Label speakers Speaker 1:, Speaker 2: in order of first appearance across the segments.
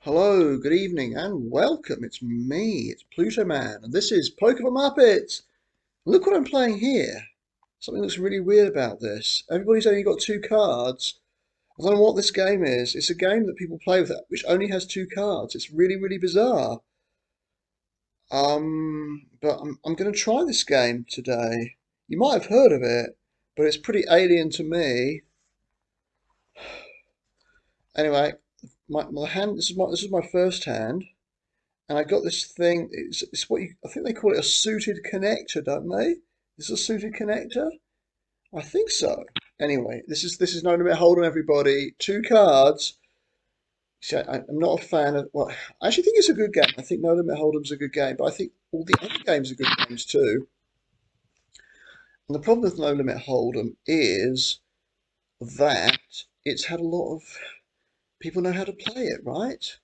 Speaker 1: Hello, good evening, and welcome. It's me, it's Pluto Man, and this is Poker for Muppets. Look what I'm playing here. Something looks really weird about this. Everybody's only got two cards. I don't know what this game is. It's a game that people play with which only has two cards. It's really, really bizarre. But I'm going to try this game today. You might have heard of it, but it's pretty alien to me. Anyway, my hand. This is my first hand. And I got this thing. It's what I think they call it a suited connector, don't they? Is it a suited connector? I think so. Anyway, this is No Limit Hold'em, everybody. Two cards. See, I'm not a fan of. Well, I actually think it's a good game. I think No Limit Hold'em's a good game, but I think all the other games are good games too. And the problem with No Limit Hold'em is that it's had a lot of people know how to play it, right?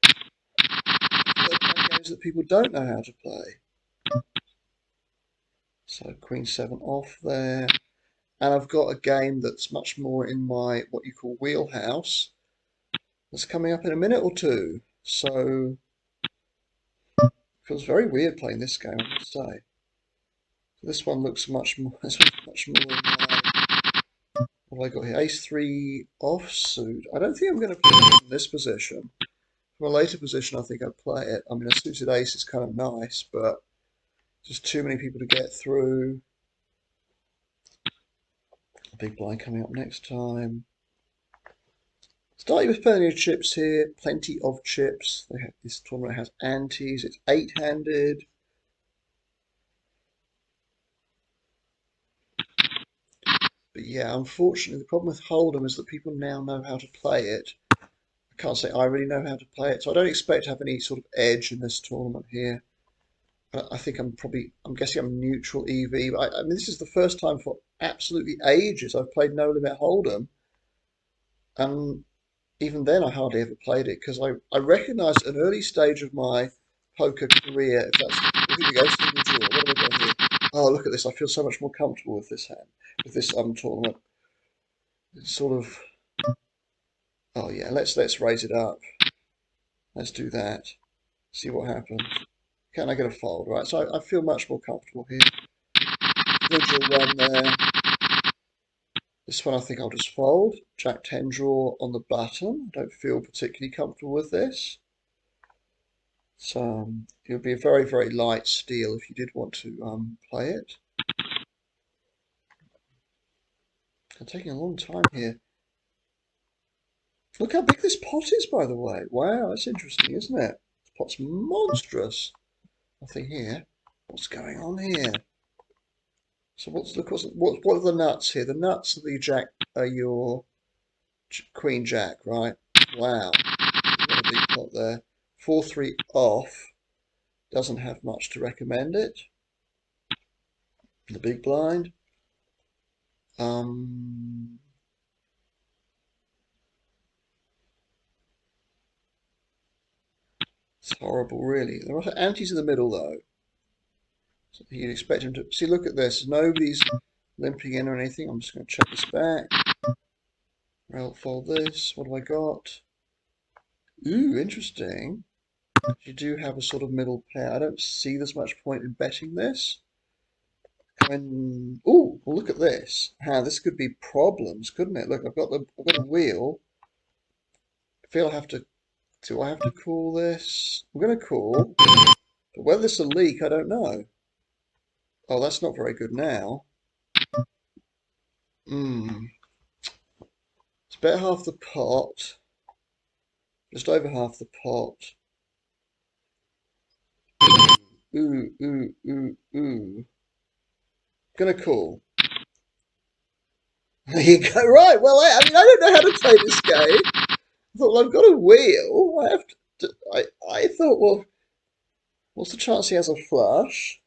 Speaker 1: They're playing games that people don't know how to play. So Queen 7 off there. And I've got a game that's much more in my what you call wheelhouse that's coming up in a minute or two. So it feels very weird playing this game, I must say. This one looks much more. This one's much more in my, what have I got here? Ace 3 offsuit. I don't think I'm going to play it in this position. From a later position, I think I'd play it. I mean, a suited ace is kind of nice, but just too many people to get through. A big blind coming up next time. Starting with plenty of chips here, plenty of chips. This tournament has antes, it's eight-handed. But yeah, unfortunately, the problem with Hold'em is that people now know how to play it. I can't say I really know how to play it, so I don't expect to have any sort of edge in this tournament here. I think I'm guessing I'm neutral EV, but I mean, this is the first time for absolutely ages I've played No Limit Hold'em. And even then, I hardly ever played it because I recognised at an early stage of my poker career. If that's here we go, single draw. What have I got here? Oh, look at this! I feel so much more comfortable with this hand, with this tournament. It's sort of. Oh yeah, let's raise it up. Let's do that. See what happens. Can I get a fold? Right, so I feel much more comfortable here. Single draw one there. This one I think I'll just fold. Jack 10 draw on the button. I don't feel particularly comfortable with this. So it would be a very, very light steal if you did want to play it. I'm taking a long time here. Look how big this pot is, by the way. Wow, that's interesting, isn't it? This pot's monstrous. Nothing here. What's going on here? So what are the nuts here? The nuts are your Queen Jack, right? Wow, you've got a big pot there. 4-3 off. Doesn't have much to recommend it. The big blind. It's horrible, really. There are antes in the middle, though. So you'd expect him to... See, look at this. Nobody's limping in or anything. I'm just going to check this back. I'll fold this. What have I got? Ooh, interesting. You do have a sort of middle pair. I don't see there's much point in betting this. Ooh, well, look at this. This could be problems, couldn't it? Look, I've got a wheel. I feel I have to... Do I have to call this? I'm going to call. But whether this will leak, I don't know. Oh, that's not very good now. It's about half the pot. Just over half the pot. Ooh, ooh, ooh, ooh. Gonna call. There you go. Right, well, I mean, I don't know how to play this game. I thought, well, I've got a wheel. I have to... I thought, well, what's the chance he has a flush?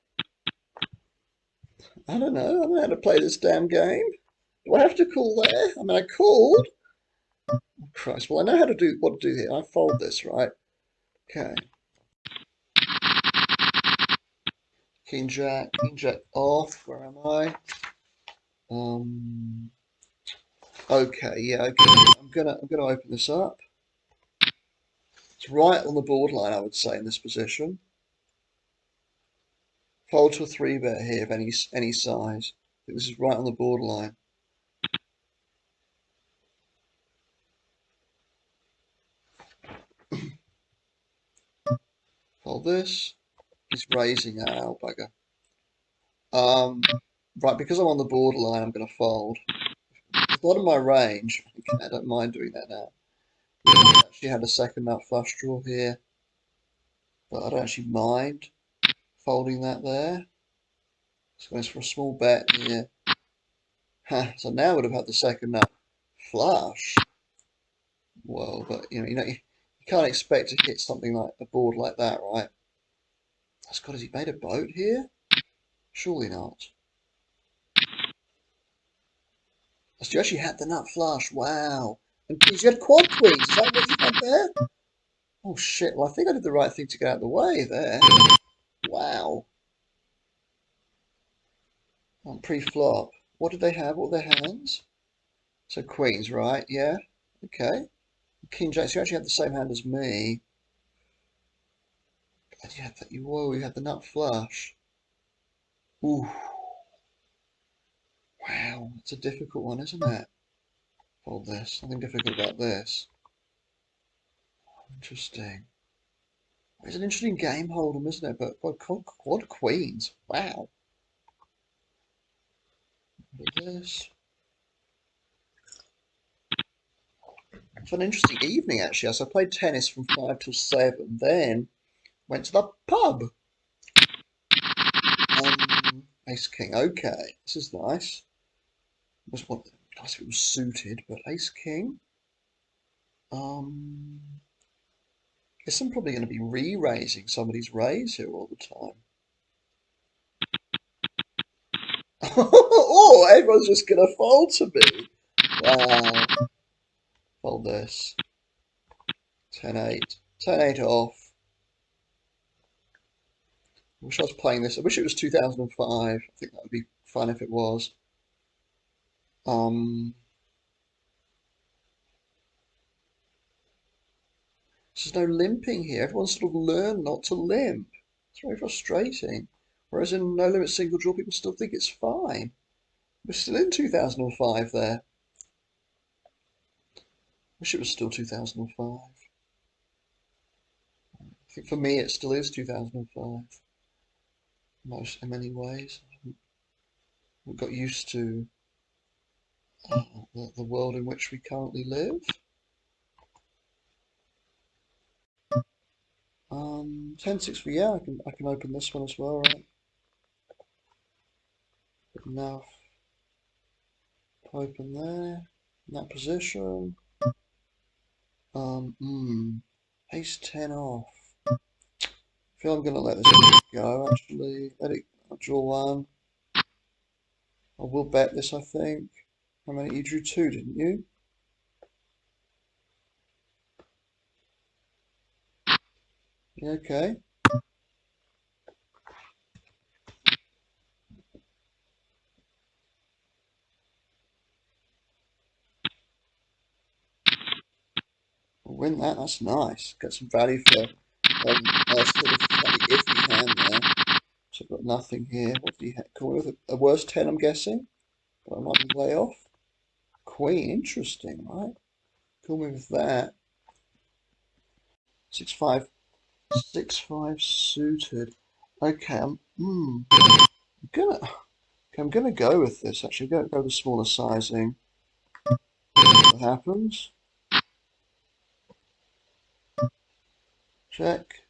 Speaker 1: I don't know. I don't know how to play this damn game. Do I have to call there? I mean, I called. Oh, Christ. Well, I know how to do what to do here. I fold this, right? Okay. King Jack off. Where am I? Okay, yeah, okay. I'm gonna open this up. It's right on the borderline, I would say, in this position. Fold to a 3-bet here of any size. I think this is right on the borderline. Fold this. He's raising that out, bugger. Right, because I'm on the borderline, I'm going to fold. It's not in my range. I don't mind doing that now. I actually had a second nut flush draw here, but I don't actually mind folding that there. So going for a small bet here. So now I would have had the second nut flush. Well, but you can't expect to hit something like a board like that, right? That's God, has he made a boat here? Surely not. You actually had the nut flush. Wow. And you had quad queens. Is that what you had there? Oh shit. Well, I think I did the right thing to get out of the way there. Wow. On pre-flop. What did they have? What were their hands? So queens, right? Yeah. Okay. King Jack. So you actually had the same hand as me. And you had that. Whoa, you had the nut flush. Ooh. Wow. It's a difficult one, isn't it? Fold this. Nothing difficult about this. Interesting. It's an interesting game, Hold'em, isn't it? But quad queens. Wow. Look at this. It's an interesting evening, actually. So I played tennis from 5 till 7, then went to the pub. Ace King. Okay, this is nice. Nice if it was suited, but Ace King. Guess I'm probably going to be re-raising somebody's raise here all the time. Oh, everyone's just going to fold to me. Wow. Fold this. 10-8. 10-8 off. I wish I was playing this. I wish it was 2005. I think that would be fun if it was. There's no limping here. Everyone's sort of learned not to limp. It's very frustrating. Whereas in No Limit Single Draw, people still think it's fine. We're still in 2005 there. Wish it was still 2005. I think for me it still is 2005. In many ways. We've got used to the world in which we currently live. 10-6 for yeah, I can open this one as well, right? Good enough. Open there. In that position. Ace 10 off. I feel I'm gonna let this go actually. Let it draw one. I will bet this, I think. How many? You drew two, didn't you? Yeah, okay. We'll win that. That's nice. Get some value for a sort of slightly iffy hand there. So I've got nothing here. What do you call it with a worse 10, I'm guessing? But I might be way off. Queen, interesting, right? Call me with that. 6-5. 6-5 suited. Okay, I'm gonna go with this actually. Go with smaller sizing. What happens? Check.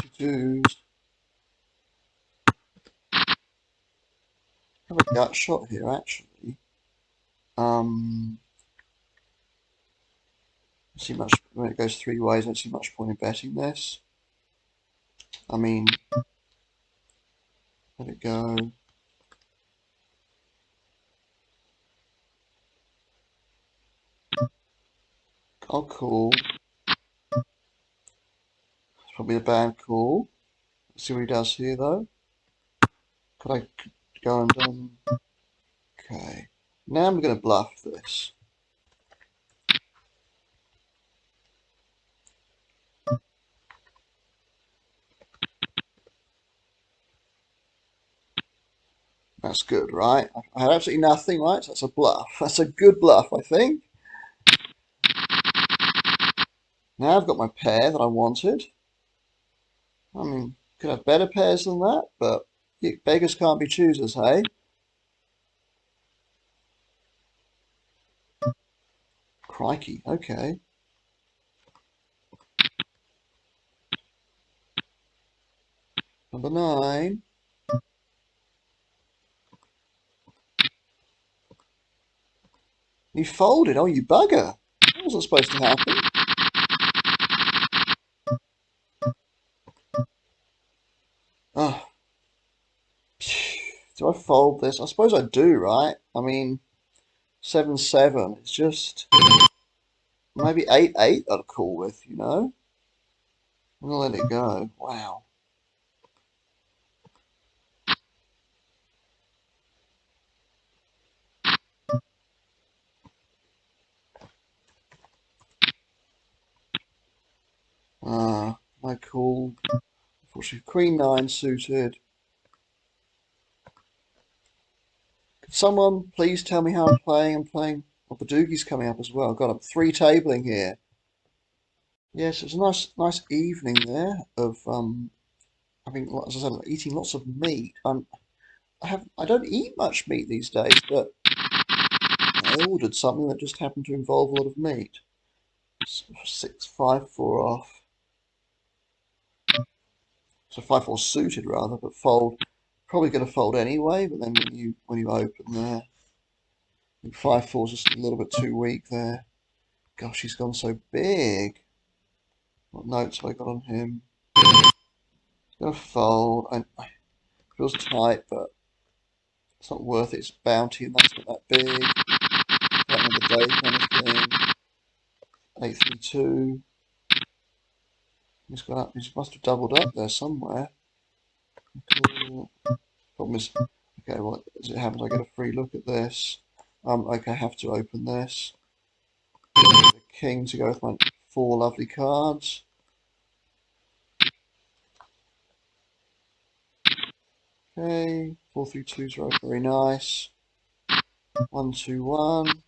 Speaker 1: Two twos. Have a gut shot here actually. See much when it goes three ways. I don't see much point in betting this. I mean, let it go. I'll call. It's probably a bad call. Let's see what he does here though. Could I go and okay. Now I'm gonna bluff this. That's good, right? I had absolutely nothing, right? So that's a bluff. That's a good bluff, I think. Now I've got my pair that I wanted. I mean, could have better pairs than that, but beggars can't be choosers, hey? Crikey, okay. Number 9. You folded. Oh, you bugger. That wasn't supposed to happen. Oh, do I fold this? I suppose I do, right? I mean, 7-7. It's just maybe 8-8 I'd call with, you know? I'm gonna let it go. Wow. My call. Unfortunately, Queen 9 suited. Could someone please tell me how I'm playing? I'm playing. Oh, Badoogi's coming up as well. God, I'm 3-tabling here. Yes, it was a nice evening there of having, as I said, eating lots of meat. I don't eat much meat these days, but I ordered something that just happened to involve a lot of meat. 6-5-4 off. So 5-4 suited rather, but fold. Probably going to fold anyway. But then when you open there, 5-4 is just a little bit too weak there. Gosh, he's gone so big. What notes have I got on him? He's going to fold. It feels tight, but it's not worth it. It's bounty, and that's not that big. Fighting the day kind of thing. 8-3-2. He's gone up. He must have doubled up there somewhere. Cool. Problem is, okay, well, as it happens, I get a free look at this. Okay, I have to open this. The king to go with my 4 lovely cards. Okay, 4-3-2's right, very nice. 1-2-1.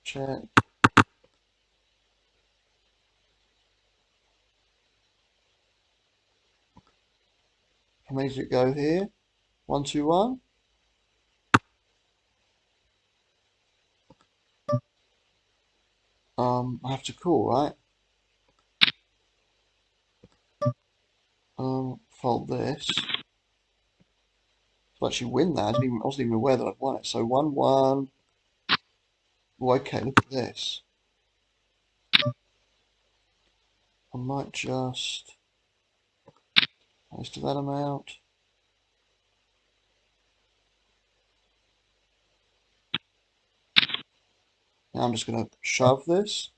Speaker 1: Check. How many did it go here? 1-2-1. I have to call, right? Fold this. To actually win that, I wasn't even aware that I'd won it. So 1-1. Oh, okay, look at this. I might just close to that amount. Now I'm just going to shove this.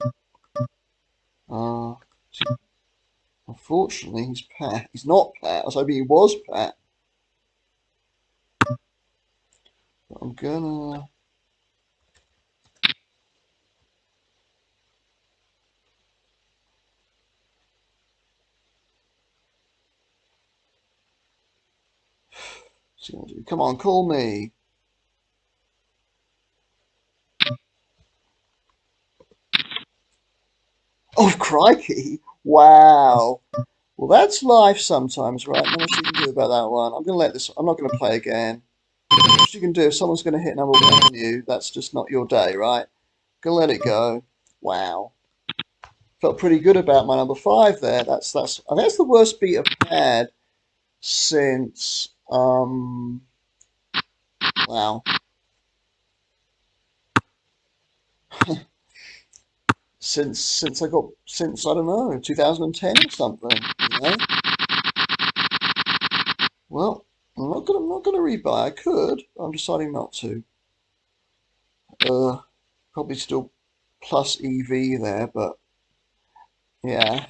Speaker 1: Unfortunately, he's pat. He's not pat. I was hoping he was pat. But I'm gonna. See what I do. Come on, call me. Oh, crikey! Wow. Well, that's life sometimes, right? Not much you can do about that one. I'm gonna let this. I'm not gonna play again. What you can do if someone's gonna hit number 1 on you, that's just not your day, right? Gonna let it go. Wow. Felt pretty good about my number 5 there. I think that's the worst beat I've had since wow. Since I don't know, 2010 or something, you know. Well, I'm not gonna rebuy. I could. I'm deciding not to. Probably still plus EV there, but yeah.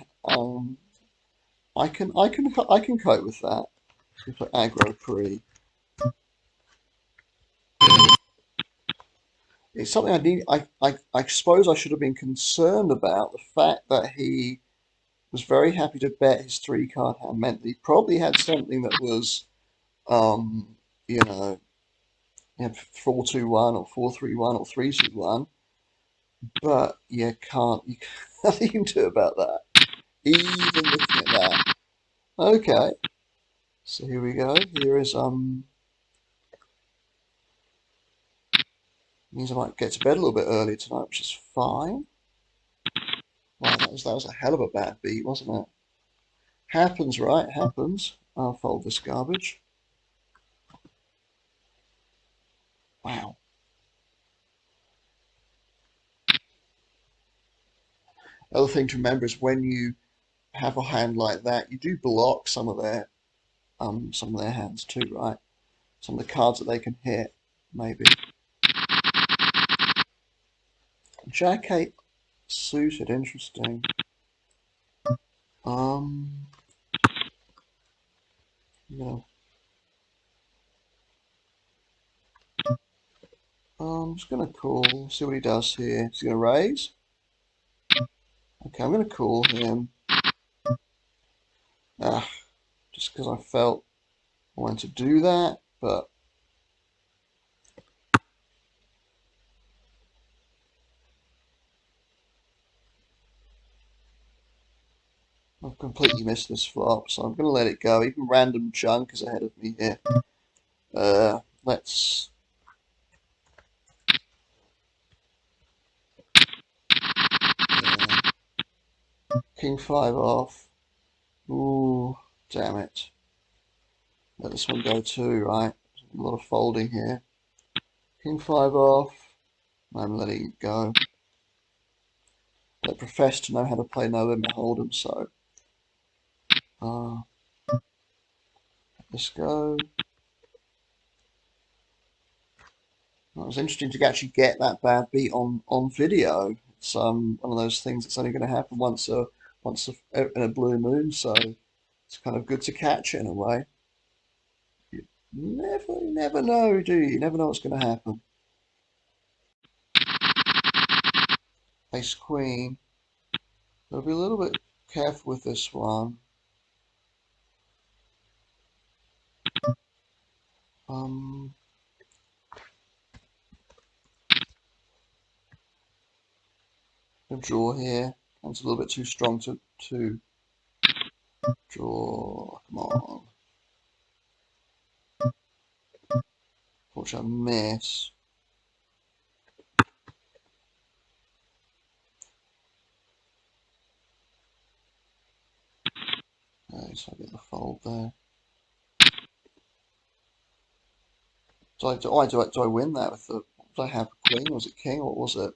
Speaker 1: I can cope with that. If I aggro pre, it's something I need. I suppose I should have been concerned about the fact that he was very happy to bet his 3-card hand. Meant that he probably had something that was, you know, 4-2-1 or 4-3-1 or 3-2-1. But you can't nothing you can do about that. Even looking at that. Okay. So here we go. Here is means I might get to bed a little bit earlier tonight, which is fine. Wow, that was a hell of a bad beat, wasn't it? Happens, right? Happens. I'll fold this garbage. Wow. The other thing to remember is when you have a hand like that, you do block some of their hands too, right? Some of the cards that they can hit, maybe. Jack 8 suited, interesting. Yeah. I'm just gonna call, see what he does here. He's gonna raise. Okay, I'm gonna call him. Just because I felt I wanted to do that, but I've completely missed this flop, so I'm going to let it go. Even random junk is ahead of me here. Let's... Yeah. King 5 off. Ooh, damn it. Let this one go too, right? A lot of folding here. King 5 off. I'm letting it go. I profess to know how to play no limit hold'em, so... let's go. Well, it was interesting to actually get that bad beat on video. It's one of those things that's only going to happen in a blue moon, so it's kind of good to catch it in a way. You never know, do you? You never know what's going to happen. Ace Queen. Gotta be a little bit careful with this one. A draw here. It's a little bit too strong to draw. Come on. Unfortunately, I miss. So I get the fold there. Do I win that with the? Did I have queen? Was it king? What was it?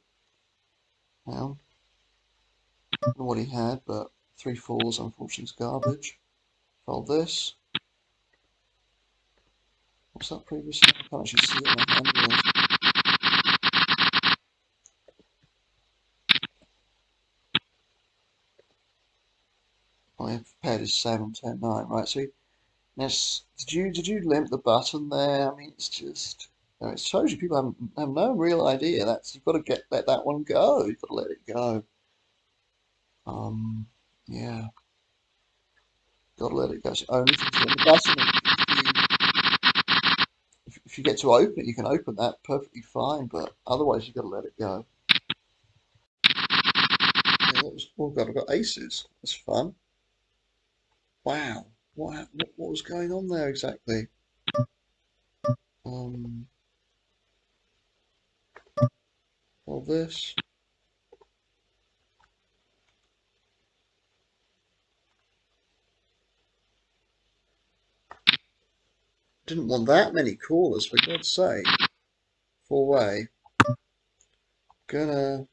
Speaker 1: Down. I don't know what he had, but 3 fours unfortunately is garbage. Fold this. What's that previous hand? I can't actually see it in my hand yet. My paired is 7, 10, 9, right? So yes, did you limp the button there? I mean, it's just it shows you people have no real idea. You've got to let that one go. You've got to let it go. Yeah, got to let it go. It's the only thing to limp the button. If you get to open it, you can open that perfectly fine, but otherwise you've got to let it go. Yeah, oh god, I've got aces. That's fun. Wow, what was going on there exactly? All this. Didn't want that many callers, for God's sake. 4-way. Gonna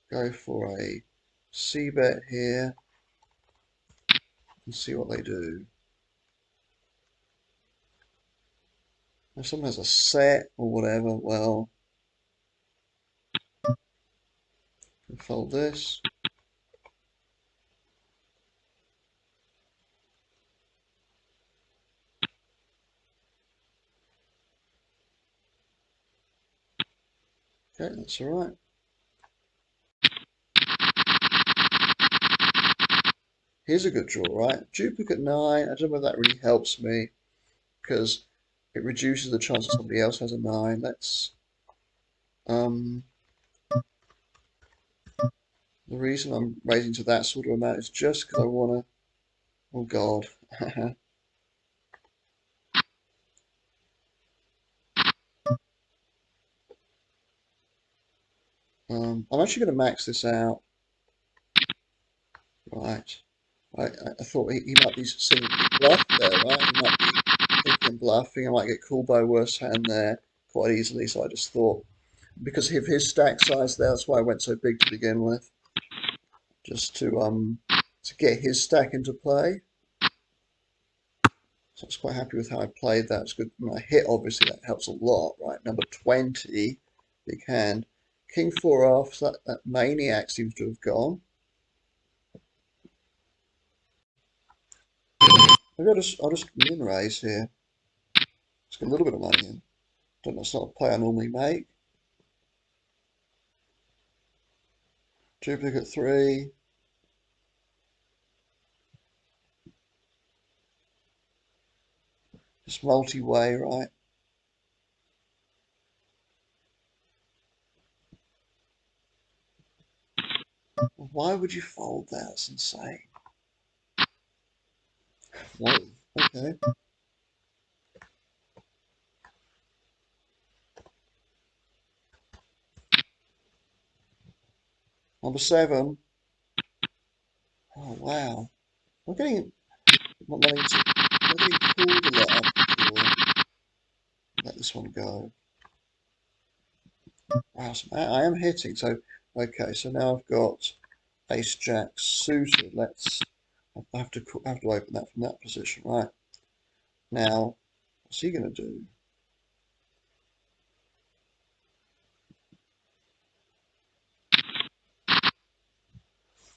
Speaker 1: go for a C-bet here and see what they do. If someone has a set or whatever, well, fold this. Okay, that's alright. Here's a good draw, right? Duplicate 9. I don't know whether that really helps me because it reduces the chance that somebody else has a 9. Let's the reason I'm raising to that sort of amount is just because I want to. Oh God. I'm actually going to max this out. Right. I thought he might be seeing bluff there, right? He might be thinking bluffing. I might get called by a worse hand there quite easily. So I just thought, because of his stack size there, that's why I went so big to begin with, just to get his stack into play. So I was quite happy with how I played that. It's good. When I hit, obviously, that helps a lot, right? Number 20, big hand. King 4 off, so that maniac seems to have gone. Maybe I'll just min raise here. Let's get a little bit of money in. Don't know, it's not a play I normally make. Duplicate 3. Just multi-way, right? Why would you fold that? It's insane. Whoa, okay. Number 7. Oh, wow. I'm getting, not getting called a lot, I'm sure. Let this one go. Wow, so I am hitting. So, okay, so now I've got ace jack suited. I have to open that from that position, right? Now, what's he going to do?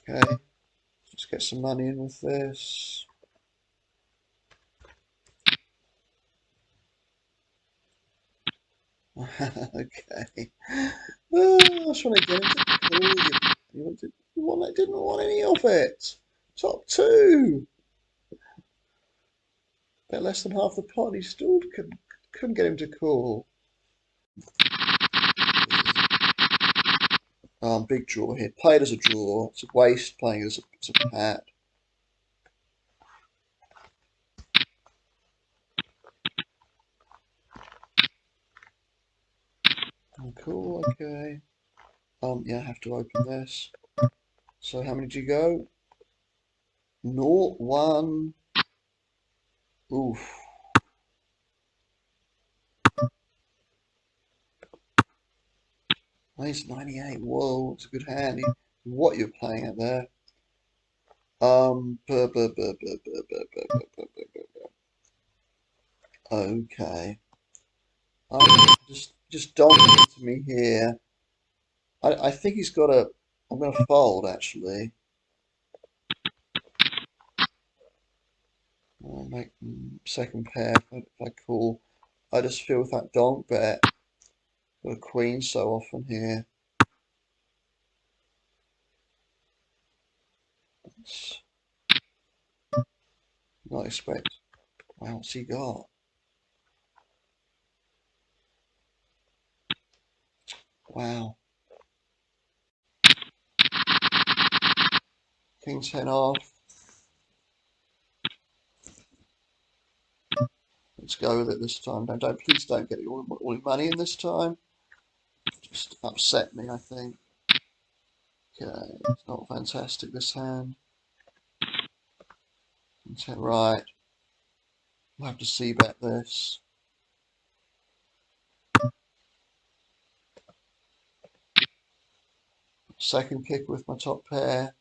Speaker 1: Okay, let's get some money in with this. Okay. Oh, I was trying to get him to call you. I didn't want any of it. Top 2. Bit less than half the pot. He still couldn't get him to call. Big draw here. Play it as a draw. It's a waste playing it as a pat. Oh, cool, okay. Yeah, I have to open this. So how many did you go? 0, 1. Oof. Nice 98. Whoa, it's a good hand. What you're playing at there. Okay. Just dominate me here. I think he's got a. I'm going to fold actually. I'll make second pair if I call. I just feel with that donk bet, got a queen so often here. It's not expect. Wow, what's he got? Wow. King 10 off. Let's go with it this time. Please don't get all your money in this time. Just upset me, I think. Okay, it's not fantastic this hand. Right, we'll have to see bet this. Second kick with my top pair.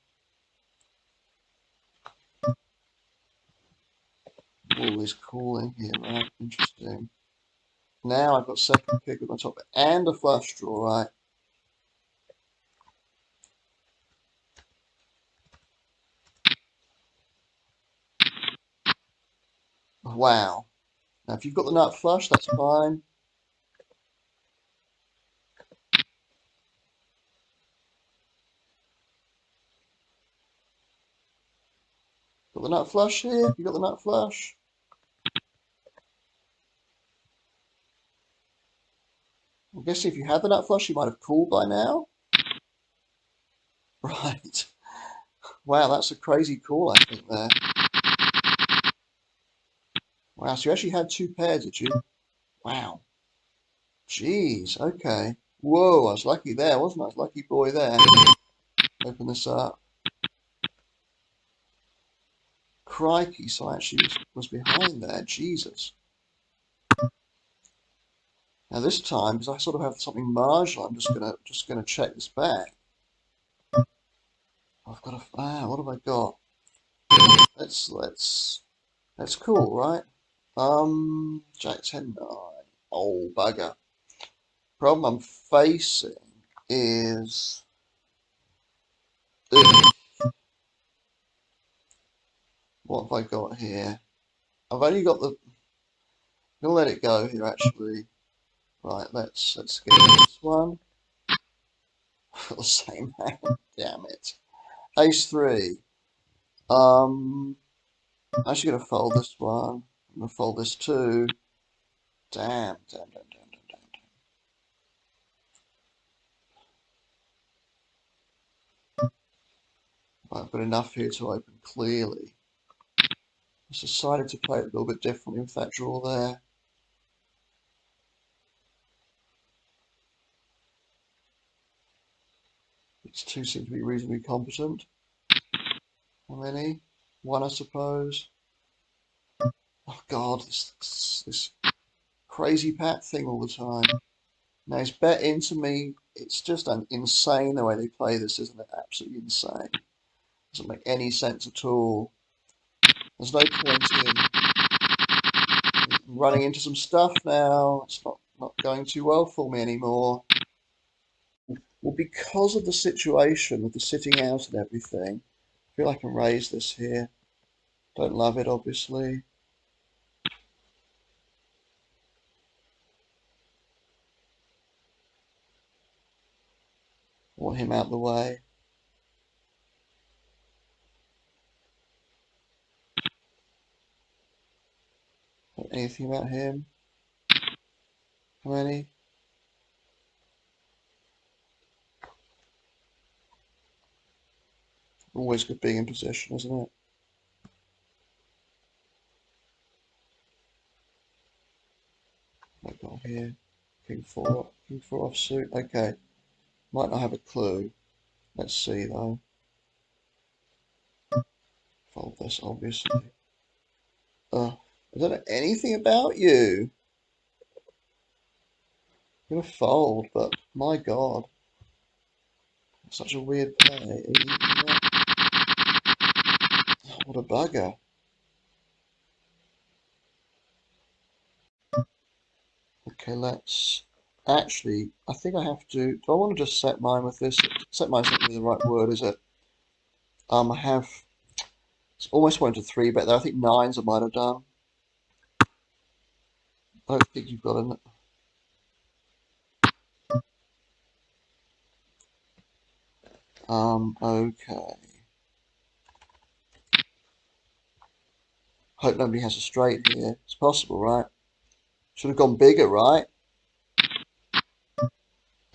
Speaker 1: Always calling here, right? Interesting. Now I've got second kick with my top pair and a flush draw, right? Wow. Now if you've got the nut flush, that's fine. Got the nut flush here? You got the nut flush? I guess if you had the nut flush, you might have called by now. Right. Wow, that's a crazy call, I think, there. Wow, so you actually had two pairs, did you? Wow. Jeez, okay. Whoa, I was lucky there, wasn't I? I was lucky boy there. Open this up. Crikey, so I actually was behind there. Jesus. Now this time, because I sort of have something marginal, I'm just gonna check this back. I've got a what have I got? That's cool, right? Jack 10 9. Oh bugger. Problem I'm facing is what have I got here? I've only got the. I'm gonna let it go here actually. Right, let's get this one. The same hand. Damn it. Ace 3. I'm actually gonna fold this one. I'm gonna fold this too. Damn. Right, I've got enough here to open clearly. I decided to play it a little bit differently with that draw there. These two seem to be reasonably competent. How many? One, I suppose. Oh God, this crazy pat thing all the time. Now he's bet into me. It's just insane the way they play this, isn't it? Absolutely insane. Doesn't make any sense at all. There's no point in running into some stuff now. It's not going too well for me anymore. Well, because of the situation with the sitting out and everything, I feel I can raise this here. Don't love it, obviously. I want him out the way. Anything about him? How many? Always good being in possession, isn't it? What I got here? King 4 offsuit. Okay. Might not have a clue. Let's see though. Fold this, obviously. I don't know anything about you. I'm gonna fold, but my God. Such a weird play. What a bugger. Okay, let's actually, I think I have to, do I want to just set mine with this? Set mine's not really the right word, is it? I have, it's almost went to 3-bet there. I think 9s I might have done. I don't think you've got an, okay. Hope nobody has a straight here. It's possible, right? Should have gone bigger, right?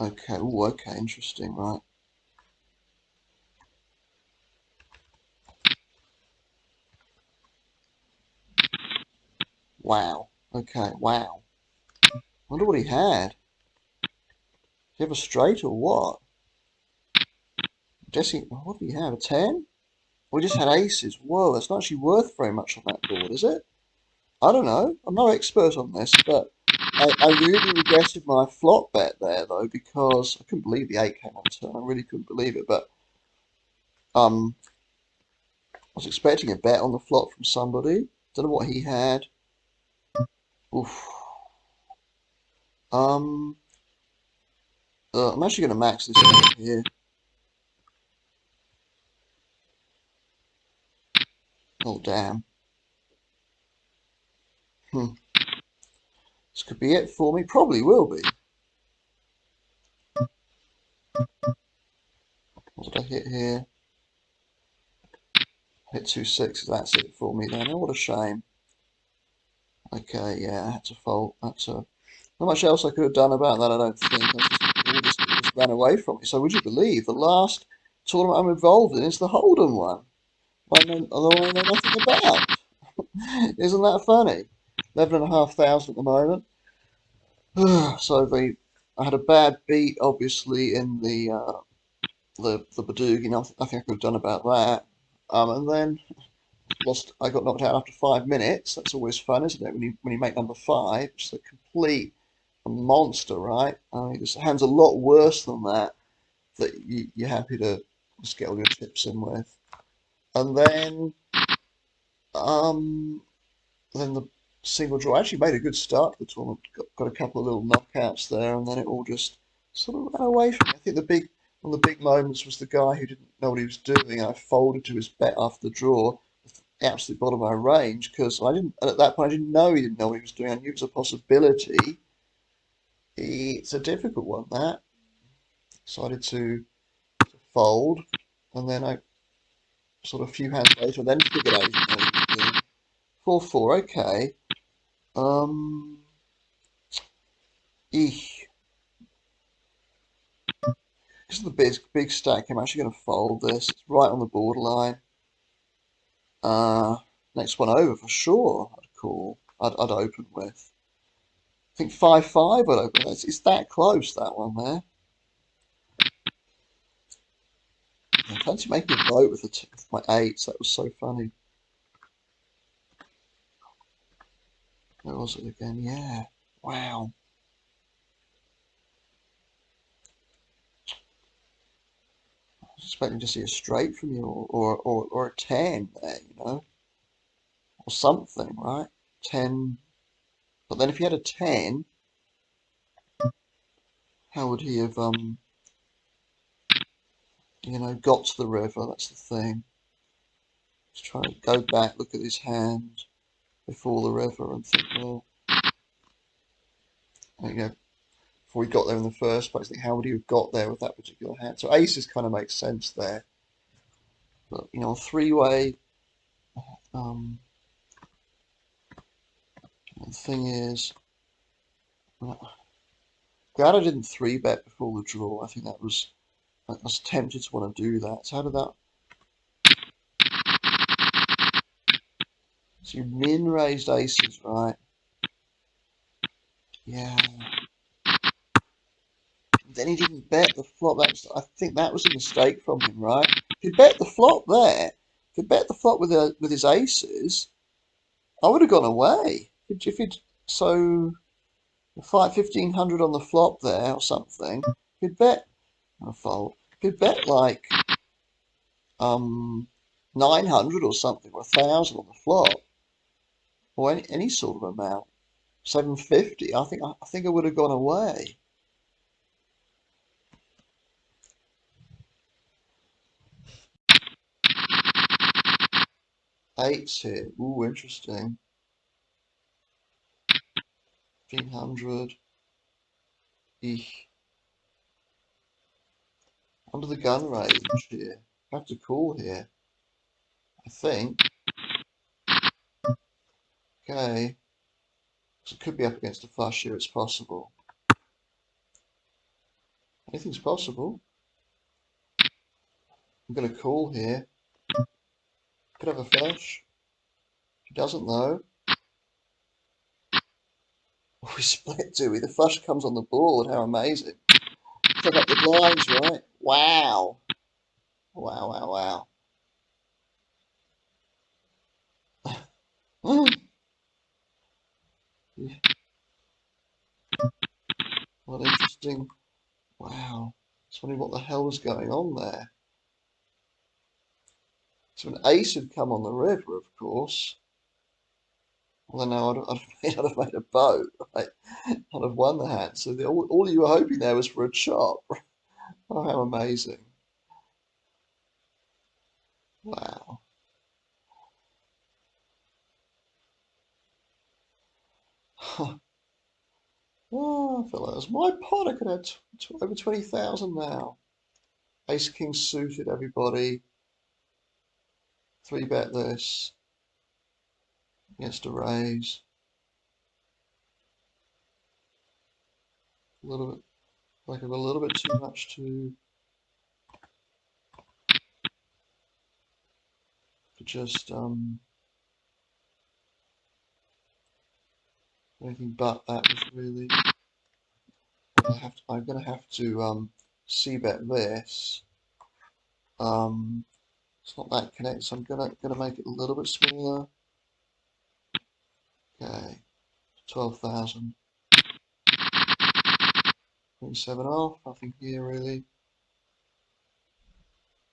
Speaker 1: Okay, ooh, okay, interesting, right? Wow. Okay, wow. Wonder what he had. Did he have a straight or what? I'm guessing, what did he have? A 10? We just had aces. Whoa, that's not actually worth very much on that board, is it? I don't know. I'm no expert on this, but I really regretted my flop bet there, though, because I couldn't believe the 8 came on turn. I really couldn't believe it, but I was expecting a bet on the flop from somebody. Don't know what he had. Oof. I'm actually going to max this out here. Oh, damn. This could be it for me. Probably will be. What did I hit here? Hit 2 6s, that's it for me then. Oh, what a shame. Okay, yeah, I had to fold. Not much else I could have done about that, I don't think. It just ran away from me. So would you believe the last tournament I'm involved in is the Hold'em one? The one I know nothing about. Isn't that funny? 11,500 at the moment. So I had a bad beat, obviously, in the Badoogie. Nothing I could have done about that. And then I got knocked out after 5 minutes. That's always fun, isn't it? When you make number five, it's a complete monster, right? I mean, his hand's a lot worse than that. That you're happy to just get all your chips in with. And um, then the single draw. I actually made a good start to the tournament. Got a couple of little knockouts there, and then it all just sort of ran away from me. I think one of the big moments was the guy who didn't know what he was doing. I folded to his bet after the draw, absolute bottom of my range, because at that point I didn't know he didn't know what he was doing. I knew it was a possibility. It's a difficult one, that. Decided to fold, and then I sort of a few hands later, and then figured out he didn't know what he was doing. 4-4, okay. Um, eek. Because of the big stack, I'm actually going to fold this. It's right on the borderline. Next one over for sure. I'd open with. I think 5-5 I'd open with. It's that close, that one there. I fancy making a vote with my eights. That was so funny. Where was it again? Yeah. Wow. I was expecting to see a straight from you or a 10 there, or something, right? 10. But then if he had a 10, how would he have, got to the river? That's the thing. Just trying to go back, look at his hand before the river and think, well, before he got there in the first place, think how would he have got there with that particular hand? So aces kind of makes sense there. But, a three-way, um, the thing is, glad I didn't three-bet before the draw. I think I was tempted to want to do that. So how did that? So you min-raised aces, right? Yeah. Then he didn't bet the flop. I think that was a mistake from him, right? If he bet the flop there, if he bet the flop with his aces, I would have gone away. If he'd so 1,500 on the flop there or something, if he'd bet a fold. If he'd bet like 900 or something, or 1,000 on the flop, or any sort of amount, 750. I think I would have gone away. Eights here. Ooh, interesting. 1,500. Eek. Under the gun range here. I have to call here. I think. Okay. So it could be up against a flush here. It's possible. Anything's possible. I'm going to call here. Could have a flush. He doesn't though. Oh, we split, do we? The flush comes on the board. How amazing. Check up the blinds, right? Wow. Wow, wow, wow. What interesting. Wow. I was wondering what the hell was going on there. So an ace had come on the river, of course. Well, then I'd have made a boat, right? I'd have won the hand. So all you were hoping there was for a chop. Oh, how amazing. Wow. Oh, I feel like it was my pot. I could have over 20,000 now. Ace King suited, everybody. 3-bet this against a raise. A little bit, like a little bit too much to just anything but that was really. I'm gonna have to c-bet this. It's not that connected, so I'm gonna make it a little bit smaller. Okay, 12,000. 0.7 off. Nothing here really.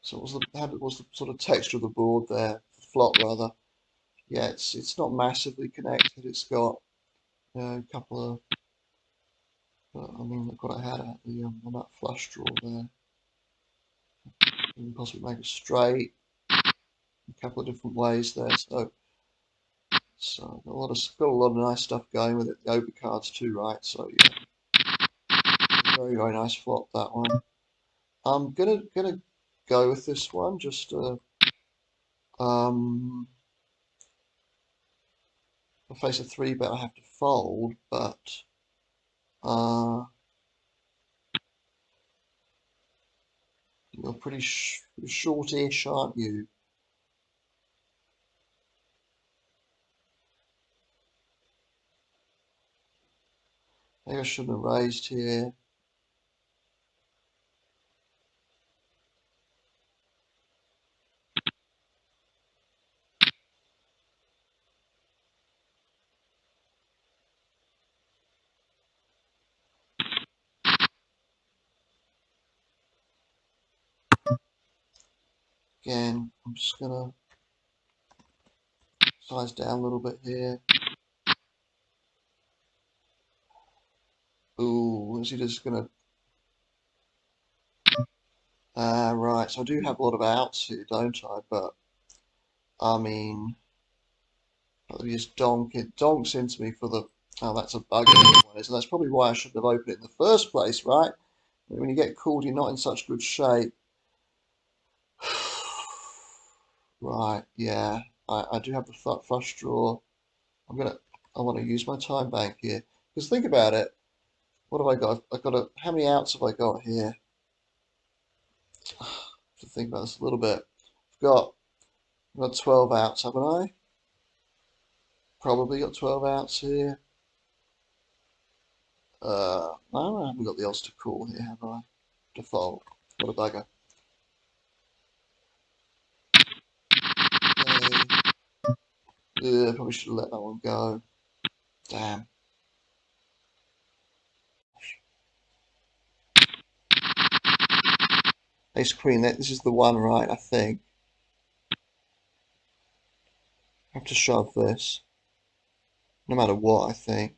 Speaker 1: So what was the sort of texture of the board there? Flop rather. Yeah, it's not massively connected. It's got a couple of. I mean, look what I had at the on that flush draw there. You can possibly make it straight. A couple of different ways there. So got a lot of nice stuff going with it. The over cards too, right? So yeah, very very nice flop that one. I'm gonna go with this one. Just if I face a 3-bet, I have to fold, but you're pretty shortish, aren't you? Maybe I shouldn't have raised here. Again, I'm just gonna size down a little bit here. Ooh, is he just gonna? Right. So I do have a lot of outs here, don't I? But I mean, he just donks into me for the. Oh, that's a bugger one, isn't it? That's probably why I shouldn't have opened it in the first place, right? When you get called, you're not in such good shape. Right, yeah. I do have the flush draw. I want to use my time bank here. Because think about it. What have I got? How many outs have I got here? To think about this a little bit. I've got 12 outs, haven't I? Probably got 12 outs here. No, I haven't got the odds to call here, have I? Default. What a bugger. Yeah, probably should have let that one go. Damn. Ace Queen, this is the one, right? I think. I have to shove this. No matter what, I think.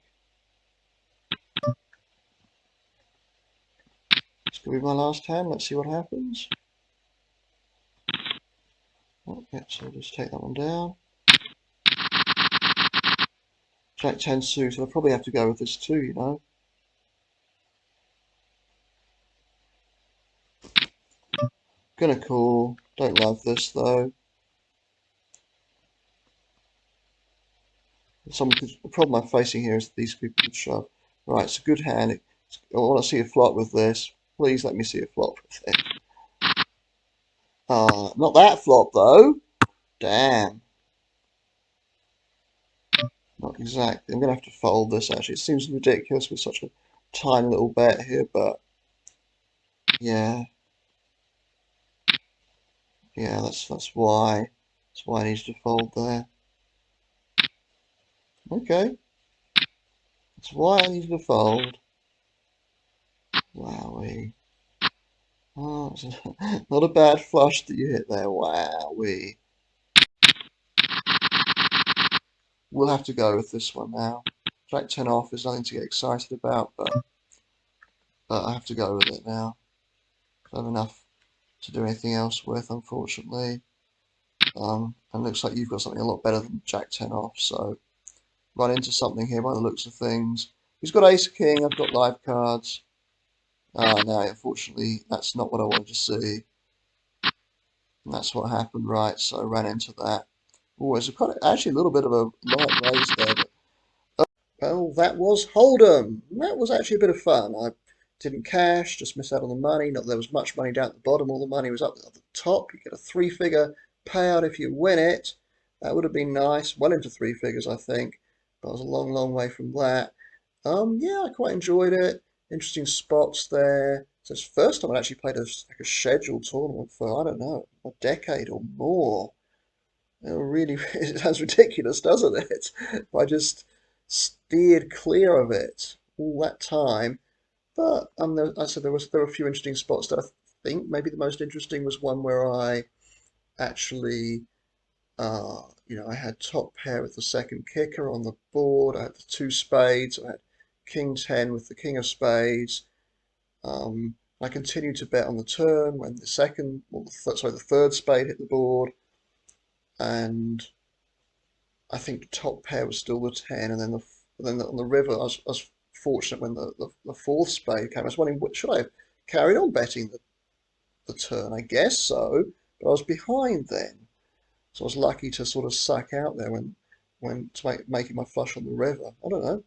Speaker 1: It's going to be my last hand. Let's see what happens. Okay, so I'll just take that one down. Jack 10 suit, so I'll probably have to go with this too, you know. Gonna call. Don't love this though. The problem I'm facing here is that these people could shove. Right, it's a good hand. I want to see a flop with this. Please let me see a flop with it. Not that flop though. Damn. Not exactly. I'm gonna have to fold this actually. It seems ridiculous with such a tiny little bet here, but yeah. Yeah, that's why. That's why I need to fold there. Okay. That's why I needed to fold. Wowee. Oh, not a bad flush that you hit there. Wowee. We'll have to go with this one now. Jack 10 off is nothing to get excited about, but I have to go with it now. I don't have enough to do anything else with, unfortunately. And it looks like you've got something a lot better than Jack 10 off, so run into something here by the looks of things. He's got Ace King, I've got live cards. No, unfortunately, that's not what I wanted to see. And that's what happened, right? So I ran into that. Oh, it's actually a little bit of a light raise there, but well, that was Hold'em. That was actually a bit of fun. I didn't cash, just missed out on the money. Not that there was much money down at the bottom. All the money was up at the top. You get a three-figure payout if you win it. That would have been nice. Well into three figures, I think. But I was a long, long way from that. Yeah, I quite enjoyed it. Interesting spots there. So it's the first time I actually played like a scheduled tournament for, I don't know, a decade or more. It really, it sounds ridiculous, doesn't it? I just steered clear of it all that time. But I said there were a few interesting spots that I think maybe the most interesting was one where I actually, I had top pair with the second kicker on the board. I had the two spades. I had king 10 with the king of spades. I continued to bet on the turn when the second, well, the third spade hit the board, and I think the top pair was still the 10, and then on the river, I was fortunate when the fourth spade came. I was wondering, should I have carried on betting the turn? I guess so, but I was behind then, so I was lucky to sort of suck out there when making my flush on the river. I don't know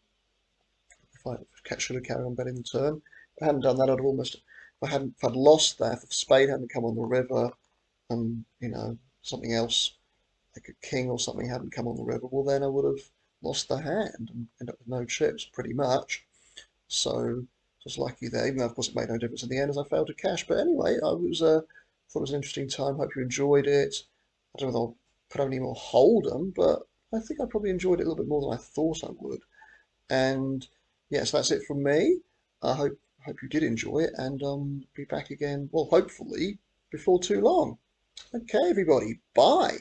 Speaker 1: if I should have carried on betting the turn. If I hadn't done that, if I'd lost that, if the spade hadn't come on the river, and something else like a king or something hadn't come on the river, well then I would have lost the hand and ended up with no chips pretty much. So just lucky there, even though of course it made no difference in the end as I failed to cash. But anyway, thought it was an interesting time. Hope you enjoyed it. I don't know if I'll put on any more Hold'em, but I think I probably enjoyed it a little bit more than I thought I would. And yes, that's it from me. I hope you did enjoy it, and be back again. Well, hopefully before too long. Okay, everybody, bye.